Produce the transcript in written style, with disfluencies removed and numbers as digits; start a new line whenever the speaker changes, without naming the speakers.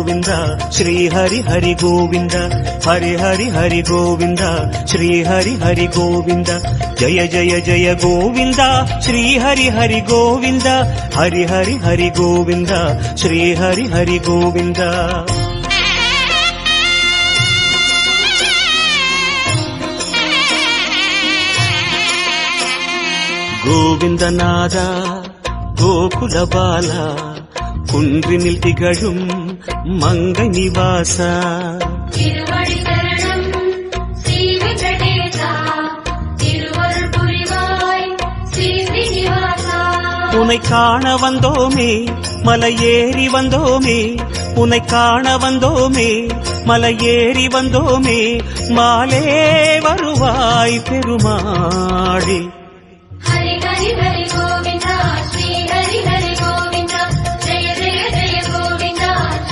கோவிந்தா ஸ்ரீ ஹரி ஹரி கோவிந்தா ஹரி ஹரி ஹரி கோவிந்தா ஸ்ரீ ஹரி ஹரி கோவிந்தா ஜய ஜய ஜய கோவிந்தா ஸ்ரீ ஹரி ஹரி கோவிந்தா ஹரி ஹரி ஹரி கோவிந்தா ஸ்ரீ ஹரி ஹரி கோவிந்தா கோவிந்தநாதா கோகுல பாலா குன்றினில் திகழும் மங்கை நிவாசா
திருவடி சரணம் ஸ்ரீ வெங்கடேசா திருவருள் புரிவாய் ஸ்ரீ ஸ்ரீனிவாசா
உன்னை காண வந்தோமே மலையேறி வந்தோமே உன்னை காண வந்தோமே மலையேறி வந்தோமே மாலே வருவாய் பெருமாளே